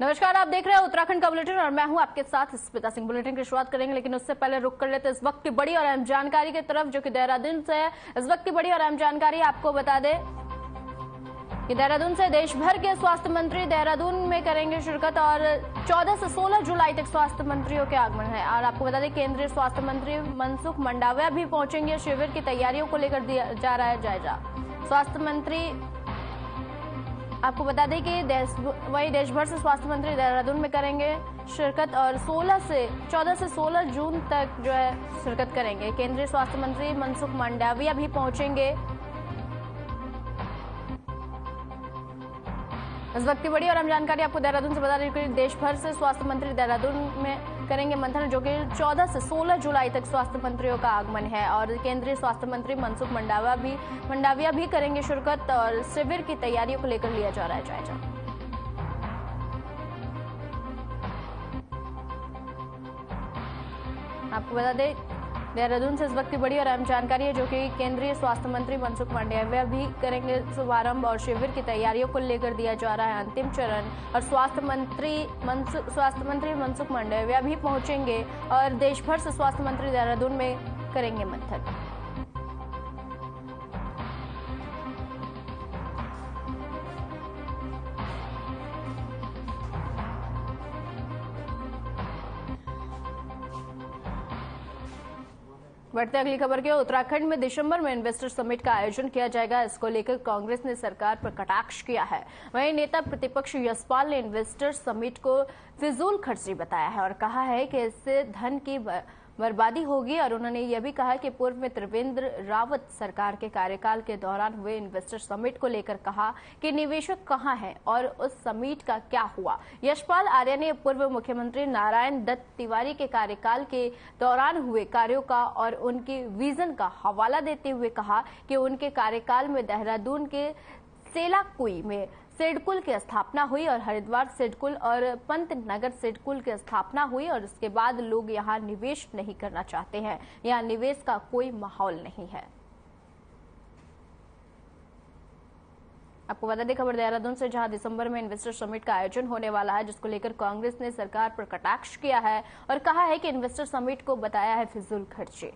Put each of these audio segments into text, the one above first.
नमस्कार, आप देख रहे हैं उत्तराखंड का बुलेटिन और मैं हूं आपके साथ स्मिता सिंह। बुलेटिन की शुरुआत करेंगे, लेकिन उससे पहले रुक कर लेते इस वक्त की बड़ी और अहम जानकारी की तरफ, जो कि देहरादून से है। इस वक्त की बड़ी और अहम जानकारी आपको बता दें कि देहरादून से देश भर के स्वास्थ्य मंत्री देहरादून में करेंगे शिरकत और 14 से 16 जुलाई तक स्वास्थ्य मंत्रियों के आगमन है। और आपको बता दें, केंद्रीय स्वास्थ्य मंत्री मनसुख मंडाविया भी पहुंचेंगे। शिविर की तैयारियों को लेकर दिया जा रहा है जायजा। स्वास्थ्य मंत्री, आपको बता दें कि वही देश भर से स्वास्थ्य मंत्री देहरादून में करेंगे शिरकत और 14 से 16 जून तक जो है शिरकत करेंगे। केंद्रीय स्वास्थ्य मंत्री मनसुख मंडाविया भी पहुंचेंगे। इस वक्त की बड़ी और अहम जानकारी आपको देहरादून से बता दें कि देश भर से स्वास्थ्य मंत्री देहरादून में करेंगे मंथन, जो कि 14 से 16 जुलाई तक स्वास्थ्य मंत्रियों का आगमन है। और केंद्रीय स्वास्थ्य मंत्री मनसुख मंडाविया भी करेंगे शिरकत और शिविर की तैयारियों को लेकर लिया जा रहा है जायजा। आपको बता दें, देहरादून से इस वक्त की बड़ी और अहम जानकारी है, जो कि केंद्रीय स्वास्थ्य मंत्री मनसुख मंडाविया भी करेंगे शुभारंभ और शिविर की तैयारियों को लेकर दिया जा रहा है अंतिम चरण। और स्वास्थ्य मंत्री मनसुख मंडाविया भी पहुंचेंगे और देश भर से स्वास्थ्य मंत्री देहरादून में करेंगे मंथन। बढ़ते अगली खबर की ओर। उत्तराखंड में दिसंबर में इन्वेस्टर समिट का आयोजन किया जाएगा। इसको लेकर कांग्रेस ने सरकार पर कटाक्ष किया है। वहीं नेता प्रतिपक्ष यशपाल ने इन्वेस्टर समिट को फिजूल खर्ची बताया है और कहा है कि इससे धन की बर्बादी होगी। और उन्होंने यह भी कहा कि पूर्व में त्रिवेंद्र रावत सरकार के कार्यकाल के दौरान हुए इन्वेस्टर समिट को लेकर कहा कि निवेशक कहां हैं और उस समिट का क्या हुआ। यशपाल आर्य ने पूर्व मुख्यमंत्री नारायण दत्त तिवारी के कार्यकाल के दौरान हुए कार्यों का और उनके विजन का हवाला देते हुए कहा कि उनके कार्यकाल में देहरादून के सेलाकुई में सिडकुल की स्थापना हुई और हरिद्वार सिडकुल और पंतनगर सिडकुल की स्थापना हुई और उसके बाद लोग यहां निवेश नहीं करना चाहते हैं। यहां निवेश का कोई माहौल नहीं है। आपको बता दें, खबर देहरादून से, जहां दिसंबर में इन्वेस्टर समिट का आयोजन होने वाला है, जिसको लेकर कांग्रेस ने सरकार पर कटाक्ष किया है और कहा है कि इन्वेस्टर समिट को बताया है फिजूल खर्ची।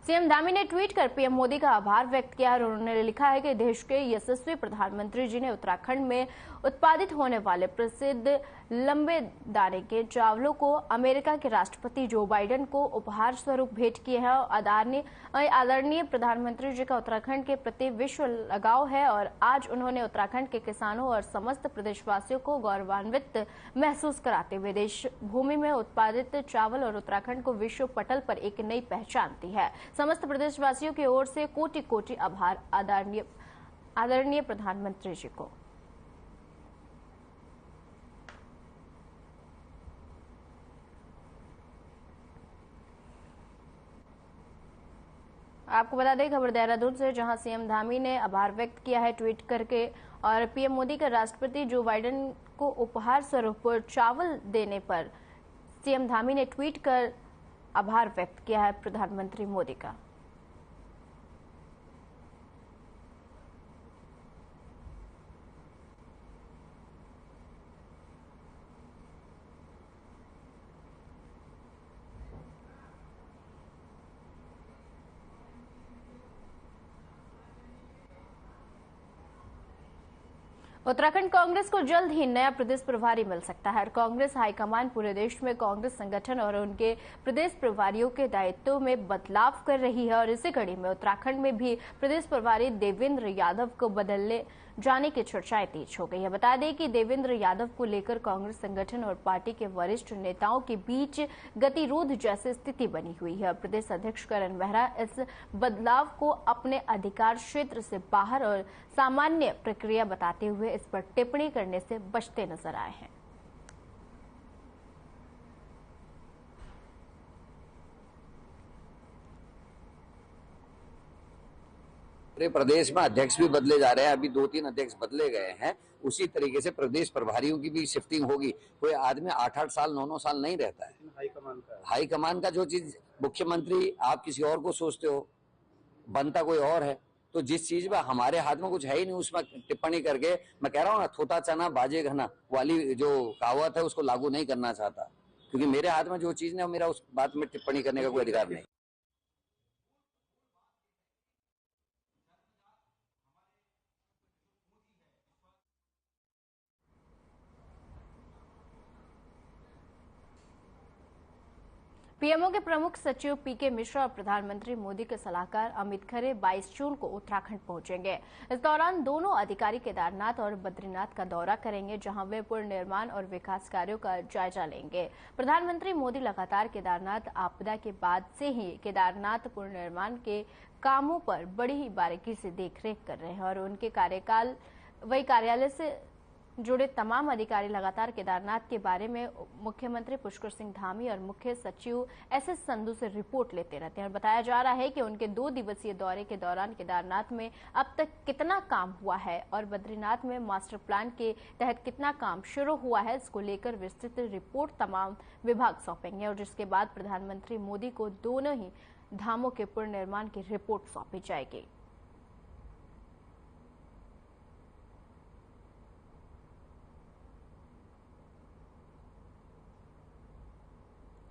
सीएम धामी ने ट्वीट कर पीएम मोदी का आभार व्यक्त किया और उन्होंने लिखा है कि देश के यशस्वी प्रधानमंत्री जी ने उत्तराखंड में उत्पादित होने वाले प्रसिद्ध लंबे दाने के चावलों को अमेरिका के राष्ट्रपति जो बाइडेन को उपहार स्वरूप भेंट किए हैं। आदरणीय प्रधानमंत्री जी का उत्तराखंड के प्रति विश्व लगाव है और आज उन्होंने उत्तराखंड के किसानों और समस्त प्रदेशवासियों को गौरवान्वित महसूस कराते हुए देश भूमि में उत्पादित चावल और उत्तराखंड को विश्व पटल पर एक नई पहचान दी है। समस्त प्रदेशवासियों की ओर से कोटि कोटि आभार आदरणीय प्रधानमंत्री जी को। आपको बता दें, खबर देहरादून से, जहां सीएम धामी ने आभार व्यक्त किया है ट्वीट करके और पीएम मोदी का राष्ट्रपति जो बाइडेन को उपहार स्वरूप चावल देने पर सीएम धामी ने ट्वीट कर आभार व्यक्त किया है प्रधानमंत्री मोदी का। उत्तराखंड कांग्रेस को जल्द ही नया प्रदेश प्रभारी मिल सकता है। कांग्रेस हाईकमान पूरे देश में कांग्रेस संगठन और उनके प्रदेश प्रभारियों के दायित्वों में बदलाव कर रही है और इसी कड़ी में उत्तराखंड में भी प्रदेश प्रभारी देवेंद्र यादव को बदलने जाने की चर्चाएं तेज हो गई है। बता दें कि देवेंद्र यादव को लेकर कांग्रेस संगठन और पार्टी के वरिष्ठ नेताओं के बीच गतिरोध जैसी स्थिति बनी हुई है। प्रदेश अध्यक्ष करण मेहरा इस बदलाव को अपने अधिकार क्षेत्र से बाहर और सामान्य प्रक्रिया बताते हुए इस पर टिप्पणी करने से बचते नजर आए हैं। पूरे प्रदेश में अध्यक्ष भी बदले जा रहे हैं। अभी 2-3 अध्यक्ष बदले गए हैं। उसी तरीके से प्रदेश प्रभारियों की भी शिफ्टिंग होगी। कोई आदमी 8-8 साल 9-9 साल नहीं रहता है। हाईकमान का जो चीज मुख्यमंत्री आप किसी और को सोचते हो, बनता कोई और है। तो जिस चीज में हमारे हाथ में कुछ है ही नहीं उसमें टिप्पणी करके, मैं कह रहा हूँ ना, थोथा चना बाजे घना वाली जो कहावत है उसको लागू नहीं करना चाहता, क्योंकि मेरे हाथ में जो चीज नहीं, मेरा उस बात में टिप्पणी करने का कोई अधिकार नहीं। पीएमओ के प्रमुख सचिव पीके मिश्रा और प्रधानमंत्री मोदी के सलाहकार अमित खरे 22 जून को उत्तराखंड पहुंचेंगे। इस दौरान दोनों अधिकारी केदारनाथ और बद्रीनाथ का दौरा करेंगे, जहां वे पुनर्निर्माण और विकास कार्यों का जायजा लेंगे। प्रधानमंत्री मोदी लगातार केदारनाथ आपदा के बाद से ही केदारनाथ पुनर्निर्माण के कामों पर बड़ी बारीकी से देखरेख कर रहे हैं और उनके कार्यालय से जुड़े तमाम अधिकारी लगातार केदारनाथ के बारे में मुख्यमंत्री पुष्कर सिंह धामी और मुख्य सचिव एसएस संधू से रिपोर्ट लेते रहते हैं। और बताया जा रहा है कि उनके 2 दिवसीय दौरे के दौरान केदारनाथ में अब तक कितना काम हुआ है और बद्रीनाथ में मास्टर प्लान के तहत कितना काम शुरू हुआ है, इसको लेकर विस्तृत रिपोर्ट तमाम विभाग सौंपेंगे और जिसके बाद प्रधानमंत्री मोदी को दोनों ही धामों के पुनर्निर्माण की रिपोर्ट सौंपी जाएगी।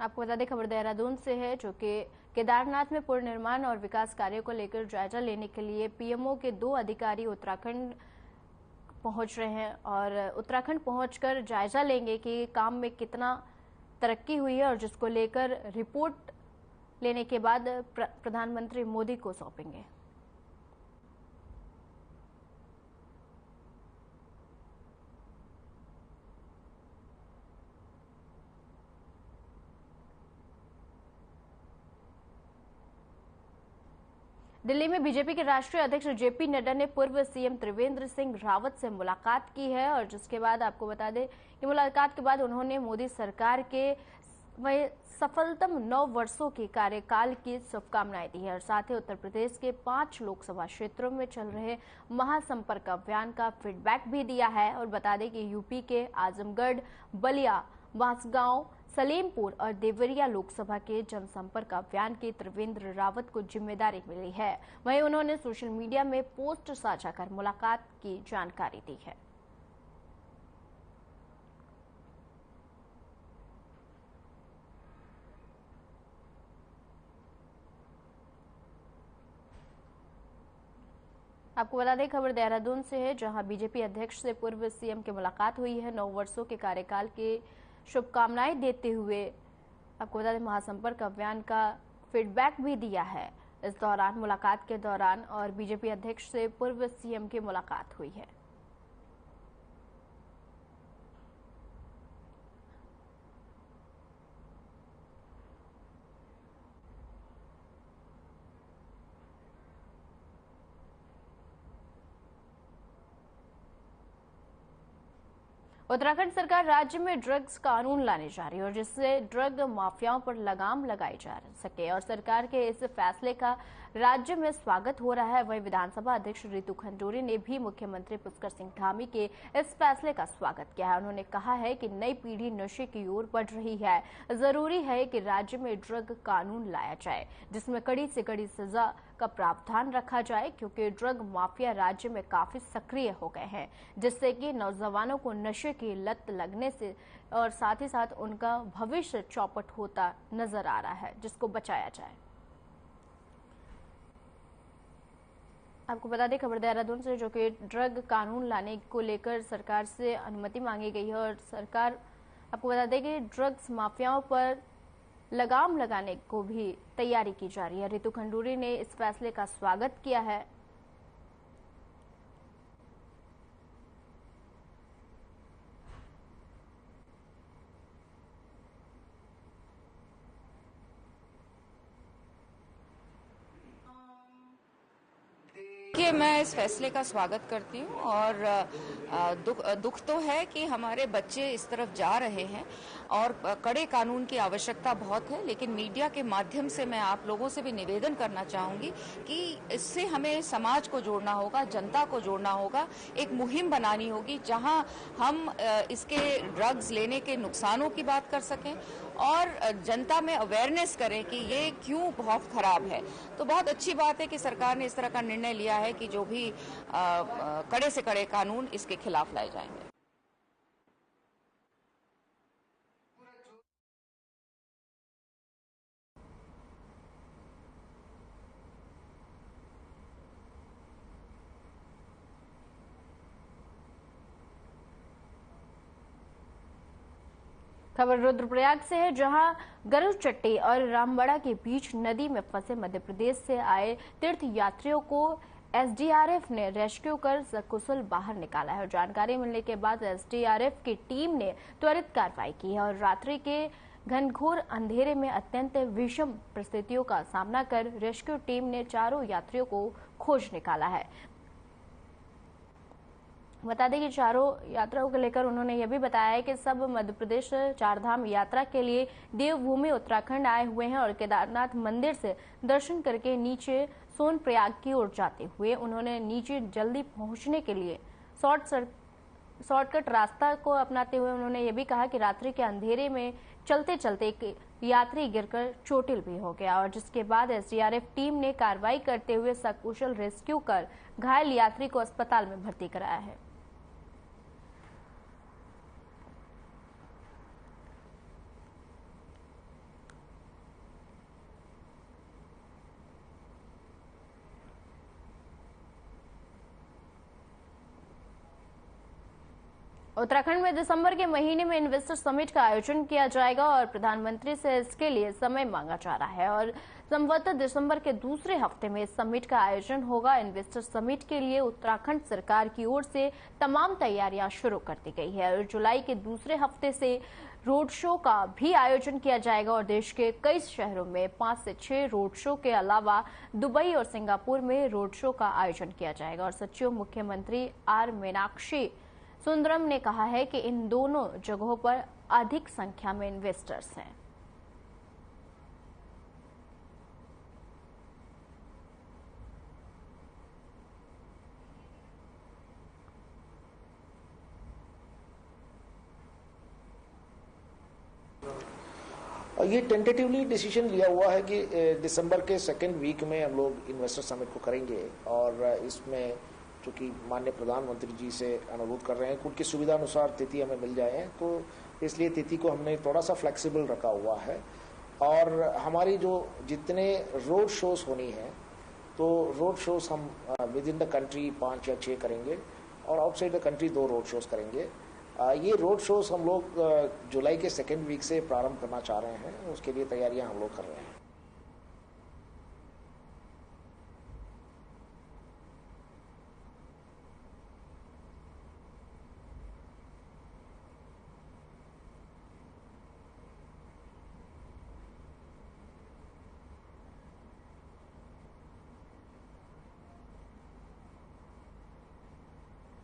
आपको बता दें, खबर देहरादून से है, जो कि केदारनाथ में पुनर्निर्माण और विकास कार्यों को लेकर जायजा लेने के लिए पीएमओ के 2 अधिकारी उत्तराखंड पहुंच रहे हैं और उत्तराखंड पहुंचकर जायजा लेंगे कि काम में कितना तरक्की हुई है और जिसको लेकर रिपोर्ट लेने के बाद प्रधानमंत्री मोदी को सौंपेंगे। दिल्ली में बीजेपी के राष्ट्रीय अध्यक्ष जेपी नड्डा ने पूर्व सीएम त्रिवेंद्र सिंह रावत से मुलाकात की है और जिसके बाद आपको बता दें कि मुलाकात के बाद उन्होंने मोदी सरकार के सफलतम 9 वर्षों के कार्यकाल की शुभकामनाएं दी है और साथ ही उत्तर प्रदेश के 5 लोकसभा क्षेत्रों में चल रहे महासंपर्क अभियान का फीडबैक भी दिया है। और बता दें कि यूपी के आजमगढ़, बलिया, बांसगांव, सलेमपुर और देवरिया लोकसभा के जनसंपर्क अभियान की त्रिवेंद्र रावत को जिम्मेदारी मिली है। वहीं उन्होंने सोशल मीडिया में पोस्ट साझा कर मुलाकात की जानकारी दी है। आपको बता दें, खबर देहरादून से है, जहां बीजेपी अध्यक्ष से पूर्व सीएम की मुलाकात हुई है। 9 वर्षों के कार्यकाल के शुभकामनाएं देते हुए आपको बता दें महासंपर्क अभियान का फीडबैक भी दिया है इस दौरान, मुलाकात के दौरान, और बीजेपी अध्यक्ष से पूर्व सीएम की मुलाकात हुई है। उत्तराखंड सरकार राज्य में ड्रग्स कानून लाने जा रही है और जिससे ड्रग माफियाओं पर लगाम लगाई जा सके और सरकार के इस फैसले का राज्य में स्वागत हो रहा है। वहीं विधानसभा अध्यक्ष रितु खंडूरी ने भी मुख्यमंत्री पुष्कर सिंह धामी के इस फैसले का स्वागत किया है। उन्होंने कहा है कि नई पीढ़ी नशे की ओर बढ़ रही है, जरूरी है कि राज्य में ड्रग कानून लाया जाए जिसमें कड़ी से कड़ी सजा का प्रावधान रखा जाए, क्योंकि ड्रग माफिया राज्य में काफी सक्रिय हो गए हैं, जिससे कि नौजवानों को नशे की लत लगने से और साथ ही साथ उनका भविष्य चौपट होता नजर आ रहा है, जिसको बचाया जाए। आपको बता दें, खबर देहरादून से, जो कि ड्रग कानून लाने को लेकर सरकार से अनुमति मांगी गई है और सरकार, आपको बता दें कि ड्रग्स माफियाओं पर लगाम लगाने को भी तैयारी की जा रही है। रितु खंडूरी ने इस फैसले का स्वागत किया है। कि मैं इस फैसले का स्वागत करती हूँ और दुख तो है कि हमारे बच्चे इस तरफ जा रहे हैं और कड़े कानून की आवश्यकता बहुत है, लेकिन मीडिया के माध्यम से मैं आप लोगों से भी निवेदन करना चाहूंगी कि इससे हमें समाज को जोड़ना होगा, जनता को जोड़ना होगा, एक मुहिम बनानी होगी जहां हम इसके ड्रग्स लेने के नुकसानों की बात कर सकें और जनता में अवेयरनेस करें कि ये क्यों बहुत खराब है। तो बहुत अच्छी बात है कि सरकार ने इस तरह का निर्णय लिया है कि जो भी कड़े से कड़े कानून इसके खिलाफ लाए जाएंगे। खबर रुद्रप्रयाग से है, जहां गरुड़चट्टी और रामबड़ा के बीच नदी में फंसे मध्य प्रदेश से आए तीर्थ यात्रियों को एसडीआरएफ ने रेस्क्यू कर सकुशल बाहर निकाला है। और जानकारी मिलने के बाद एसडीआरएफ की टीम ने त्वरित कार्रवाई की है और रात्रि के घनघोर अंधेरे में अत्यंत विषम परिस्थितियों का सामना कर रेस्क्यू टीम ने चारों यात्रियों को खोज निकाला है। बता दें कि चारों यात्राओं को लेकर उन्होंने यह भी बताया है कि सब मध्य प्रदेश चारधाम यात्रा के लिए देवभूमि उत्तराखंड आए हुए हैं और केदारनाथ मंदिर से दर्शन करके नीचे सोनप्रयाग की ओर जाते हुए उन्होंने नीचे जल्दी पहुंचने के लिए शॉर्टकट रास्ता को अपनाते हुए उन्होंने ये भी कहा कि रात्रि के अंधेरे में चलते चलते एक यात्री गिरकर चोटिल भी हो गया और जिसके बाद एसडीआरएफ टीम ने कार्रवाई करते हुए सकुशल रेस्क्यू कर घायल यात्री को अस्पताल में भर्ती कराया है। उत्तराखंड में दिसंबर के महीने में इन्वेस्टर समिट का आयोजन किया जाएगा और प्रधानमंत्री से इसके लिए समय मांगा जा रहा है और संभवतः दिसंबर के दूसरे हफ्ते में इस समिट का आयोजन होगा। इन्वेस्टर समिट के लिए उत्तराखंड सरकार की ओर से तमाम तैयारियां शुरू कर दी गई है और जुलाई के दूसरे हफ्ते से रोड शो का भी आयोजन किया जाएगा और देश के कई शहरों में 5 से 6 रोड शो के अलावा दुबई और सिंगापुर में रोड शो का आयोजन किया जाएगा। और सचिव मुख्यमंत्री आर मीनाक्षी सुंदरम ने कहा है कि इन दोनों जगहों पर अधिक संख्या में इन्वेस्टर्स हैं। ये टेंटेटिवली डिसीजन लिया हुआ है कि दिसंबर के सेकेंड वीक में हम लोग इन्वेस्टर समिट को करेंगे और इसमें चूँकि माननीय प्रधानमंत्री जी से अनुरोध कर रहे हैं कि उनकी सुविधा अनुसार तिथि हमें मिल जाए, तो इसलिए तिथि को हमने थोड़ा सा फ्लेक्सिबल रखा हुआ है। और हमारी जो जितने रोड शोज होनी है तो रोड शोज हम विद इन द कंट्री 5 या 6 करेंगे और outside the country 2 road shows करेंगे। ये रोड शोज हम लोग जुलाई के सेकेंड वीक से प्रारंभ करना चाह रहे हैं, उसके लिए तैयारियां हम लोग कर रहे हैं।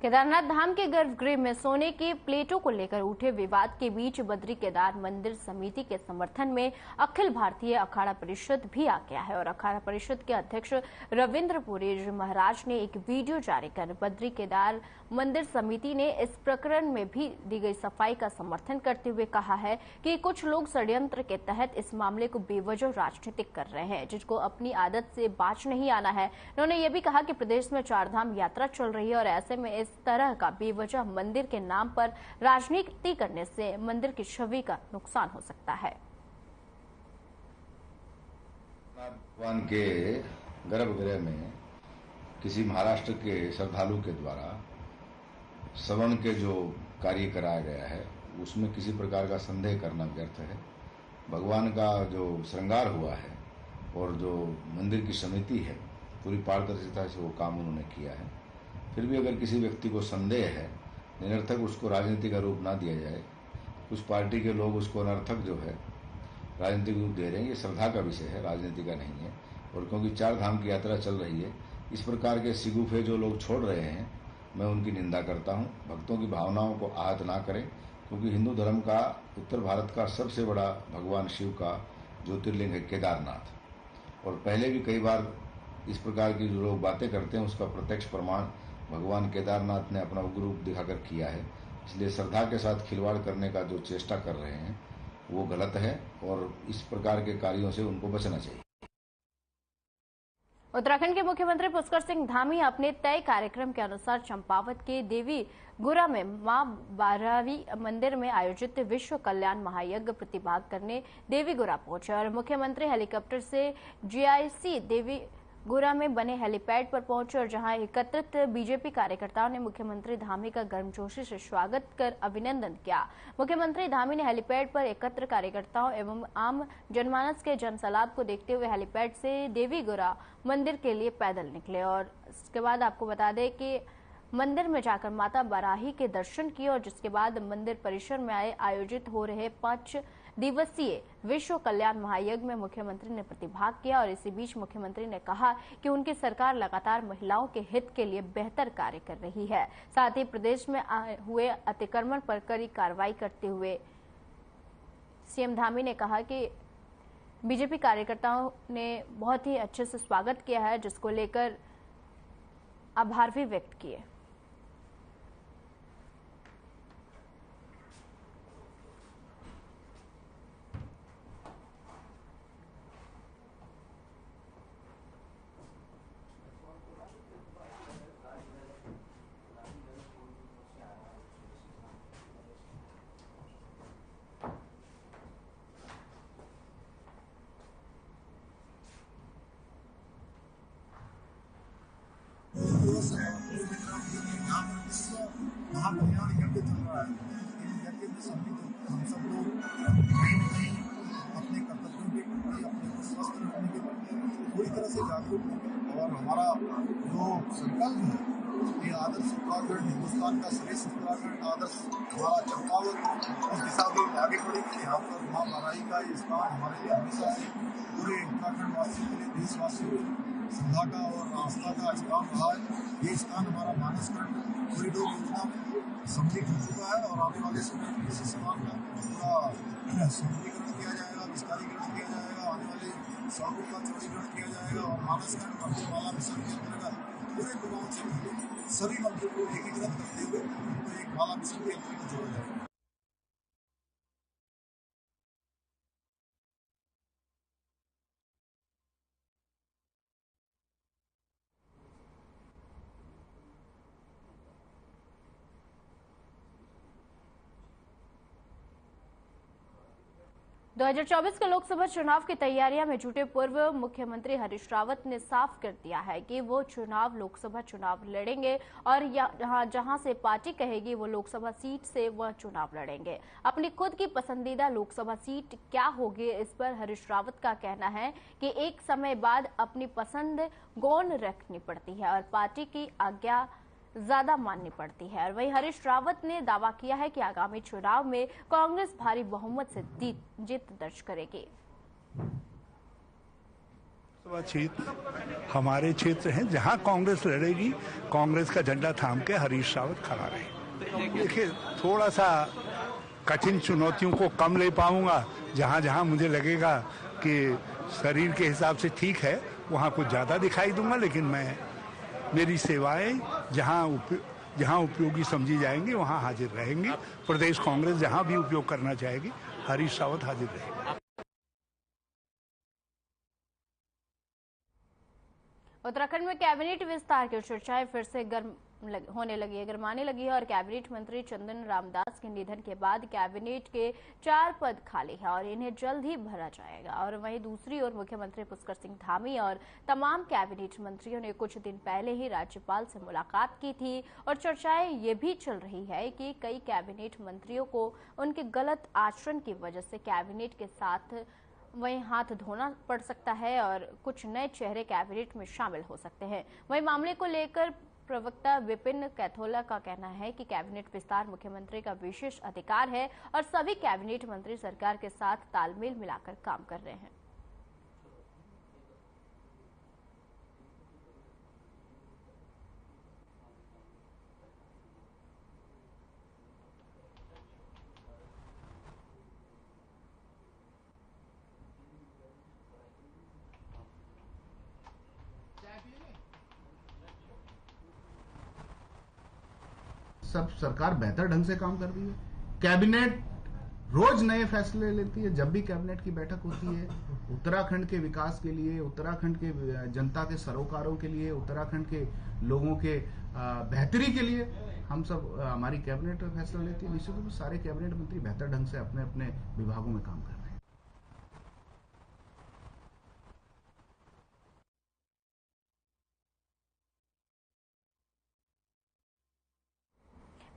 केदारनाथ धाम के गर्भगृह में सोने की प्लेटों को लेकर उठे विवाद के बीच बद्री केदार मंदिर समिति के समर्थन में अखिल भारतीय अखाड़ा परिषद भी आ गया है और अखाड़ा परिषद के अध्यक्ष रविंद्र पुरी महाराज ने एक वीडियो जारी कर बद्री केदार मंदिर समिति ने इस प्रकरण में भी दी गई सफाई का समर्थन करते हुए कहा है कि कुछ लोग षड्यंत्र के तहत इस मामले को बेवजह राजनीतिक कर रहे हैं, जिसको अपनी आदत से बाज नहीं आना है। उन्होंने ये भी कहा कि प्रदेश में चारधाम यात्रा चल रही है और ऐसे में इस तरह का बेवजह मंदिर के नाम पर राजनीति करने से मंदिर की छवि का नुकसान हो सकता है। भगवान के गर्भगृह में किसी महाराष्ट्र के श्रद्धालु के द्वारा श्रवण के जो कार्य कराया गया है उसमें किसी प्रकार का संदेह करना व्यर्थ है। भगवान का जो श्रृंगार हुआ है और जो मंदिर की समिति है पूरी पारदर्शिता से वो काम उन्होंने किया है। फिर भी अगर किसी व्यक्ति को संदेह है, निरर्थक उसको राजनीति का रूप ना दिया जाए। कुछ पार्टी के लोग उसको अनर्थक जो है राजनीतिक रूप दे रहे हैं, ये श्रद्धा का विषय है, राजनीति का नहीं है। और क्योंकि चार धाम की यात्रा चल रही है, इस प्रकार के सिगुफे जो लोग छोड़ रहे हैं मैं उनकी निंदा करता हूं। भक्तों की भावनाओं को आहत ना करें, क्योंकि हिंदू धर्म का उत्तर भारत का सबसे बड़ा भगवान शिव का ज्योतिर्लिंग है केदारनाथ। और पहले भी कई बार इस प्रकार की जो लोग बातें करते हैं उसका प्रत्यक्ष प्रमाण भगवान केदारनाथ ने अपना उग्र रूप दिखाकर किया है। इसलिए श्रद्धा के साथ खिलवाड़ करने का जो चेष्टा कर रहे हैं वो गलत है और इस प्रकार के कार्यों से उनको बचना चाहिए। उत्तराखंड के मुख्यमंत्री पुष्कर सिंह धामी अपने तय कार्यक्रम के अनुसार चंपावत के देवी गुरा में मां बारावी मंदिर में आयोजित विश्व कल्याण महायज्ञ प्रतिभाग करने देवी गुरा पहुंचे और मुख्यमंत्री हेलीकॉप्टर से जीआईसी देवी गुरा में बने हेलीपैड पर पहुंचे और जहां एकत्रित बीजेपी कार्यकर्ताओं ने मुख्यमंत्री धामी का गर्मजोशी से स्वागत कर अभिनंदन किया। मुख्यमंत्री धामी ने हेलीपैड पर एकत्र कार्यकर्ताओं एवं आम जनमानस के जनसैलाब को देखते हुए हेलीपैड से देवी गुरा मंदिर के लिए पैदल निकले और इसके बाद आपको बता दें कि मंदिर में जाकर माता बाराही के दर्शन किए और जिसके बाद मंदिर परिसर में आयोजित हो रहे 5 दिवसीय विश्व कल्याण महायज्ञ में मुख्यमंत्री ने प्रतिभाग किया और इसी बीच मुख्यमंत्री ने कहा कि उनकी सरकार लगातार महिलाओं के हित के लिए बेहतर कार्य कर रही है। साथ ही प्रदेश में हुए अतिक्रमण पर कड़ी कार्रवाई करते हुए सीएम धामी ने कहा कि बीजेपी कार्यकर्ताओं ने बहुत ही अच्छे से स्वागत किया है, जिसको लेकर आभार भी व्यक्त किए। महाकल्याण यज्ञ चल रहा है। इन यज्ञ में हम सब लोग कहीं न कहीं अपने कर्तव्यों के प्रति, अपने को स्वस्थ रखने के प्रति पूरी तरह से जागरूक हैं और हमारा जो संकल्प है ये आदर्श उत्तराखंड, हिंदुस्तान का श्रेष्ठ उत्तराखंड, आदर्श हमारा चंपावत उस दिशा में आगे बढ़ेगी। यहाँ पर माँ बाराही का ये स्थान हमारे लिए हमेशा से पूरे उत्तराखंड वासियों के लिए, देशवासियों के लिए श्रद्धा का और आस्था का स्थान रहा है। ये स्थान हमारा मानसखंड कॉरिडोर योजना में सम्मिलित हो चुका है और आने वाले समय में इसी स्थान का पूरा सौंदर्यीकरण किया जाएगा, विस्तारीकरण किया जाएगा, आने वाले सड़कों का चौड़ीकरण किया जाएगा और मानसखंड वर्गमाला मिशन के अंतर्गत पूरे गाँव से सभी मंदिरों को एकीकृत करते हुए उनको एक माला मिशन के अंतर्गत जोड़ा जाएगा। दो 2024 के लोकसभा चुनाव की तैयारियां में जुटे पूर्व मुख्यमंत्री हरीश रावत ने साफ कर दिया है कि वो लोकसभा चुनाव लड़ेंगे और जहां से पार्टी कहेगी वो लोकसभा सीट से वह चुनाव लड़ेंगे। अपनी खुद की पसंदीदा लोकसभा सीट क्या होगी, इस पर हरीश रावत का कहना है कि एक समय बाद अपनी पसंद गौण रखनी पड़ती है और पार्टी की आज्ञा ज्यादा माननी पड़ती है। और वहीं हरीश रावत ने दावा किया है कि आगामी चुनाव में कांग्रेस भारी बहुमत से जीत दर्ज करेगी। क्षेत्र हमारे क्षेत्र हैं जहां कांग्रेस लड़ेगी, कांग्रेस का झंडा थाम के हरीश रावत खड़ा रहे। देखिए, थोड़ा सा कठिन चुनौतियों को कम ले पाऊंगा। जहां जहां मुझे लगेगा कि शरीर के हिसाब से ठीक है वहां कुछ ज्यादा दिखाई दूंगा, लेकिन मेरी सेवाएं जहां उपयोगी समझी जाएंगी वहां हाजिर रहेंगी। प्रदेश कांग्रेस जहां भी उपयोग करना चाहेगी हरीश रावत हाजिर रहेंगे। उत्तराखंड में कैबिनेट विस्तार की चर्चाएं फिर से गरमाने लगी है और कैबिनेट मंत्री चंदन रामदास के निधन के बाद कैबिनेट के 4 पद खाली हैं और इन्हें जल्द ही भरा जाएगा। और वहीं दूसरी ओर मुख्यमंत्री पुष्कर सिंह धामी और तमाम कैबिनेट मंत्रियों ने कुछ दिन पहले ही राज्यपाल से मुलाकात की थी और चर्चाएं ये भी चल रही है कि कई कैबिनेट मंत्रियों को उनके गलत आचरण की वजह से कैबिनेट के साथ वहीं हाथ धोना पड़ सकता है और कुछ नए चेहरे कैबिनेट में शामिल हो सकते हैं। वहीं मामले को लेकर प्रवक्ता विपिन कैथोला का कहना है कि कैबिनेट विस्तार मुख्यमंत्री का विशेष अधिकार है और सभी कैबिनेट मंत्री सरकार के साथ तालमेल मिलाकर काम कर रहे हैं। सब सरकार बेहतर ढंग से काम कर रही है। कैबिनेट रोज नए फैसले लेती है। जब भी कैबिनेट की बैठक होती है, उत्तराखंड के विकास के लिए, उत्तराखंड के जनता के सरोकारों के लिए, उत्तराखंड के लोगों के बेहतरी के लिए हम सब हमारी कैबिनेट फैसला लेती है। निश्चित रूप से सारे कैबिनेट मंत्री बेहतर ढंग से अपने अपने विभागों में काम कर रहे हैं।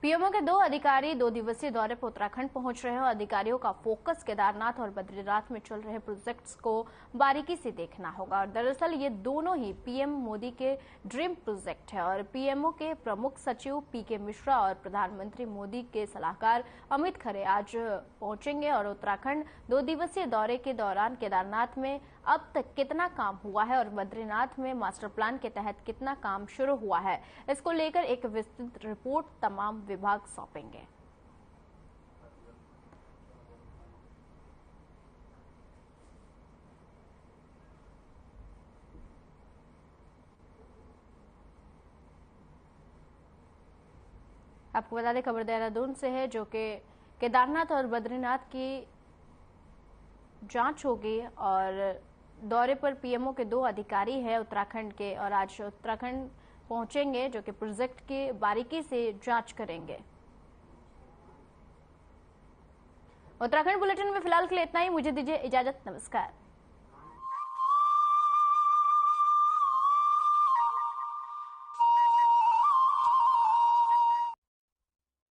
पीएमओ के 2 अधिकारी 2 दिवसीय दौरे पर उत्तराखंड पहुंच रहे हैं और अधिकारियों का फोकस केदारनाथ और बद्रीनाथ में चल रहे प्रोजेक्ट्स को बारीकी से देखना होगा। और दरअसल ये दोनों ही पीएम मोदी के ड्रीम प्रोजेक्ट है और पीएमओ के प्रमुख सचिव पीके मिश्रा और प्रधानमंत्री मोदी के सलाहकार अमित खरे आज पहुंचेंगे और उत्तराखंड 2 दिवसीय दौरे के दौरान केदारनाथ में अब तक कितना काम हुआ है और बद्रीनाथ में मास्टर प्लान के तहत कितना काम शुरू हुआ है, इसको लेकर एक विस्तृत रिपोर्ट तमाम विभाग सौंपेंगे। आपको बता दें खबर देहरादून से है, जो कि केदारनाथ और बद्रीनाथ की जांच होगी और दौरे पर पीएमओ के 2 अधिकारी हैं उत्तराखंड के और आज उत्तराखंड पहुंचेंगे, जो कि प्रोजेक्ट की बारीकी से जांच करेंगे। उत्तराखंड बुलेटिन में फिलहाल के लिए इतना ही। मुझे दीजिए इजाजत। नमस्कार।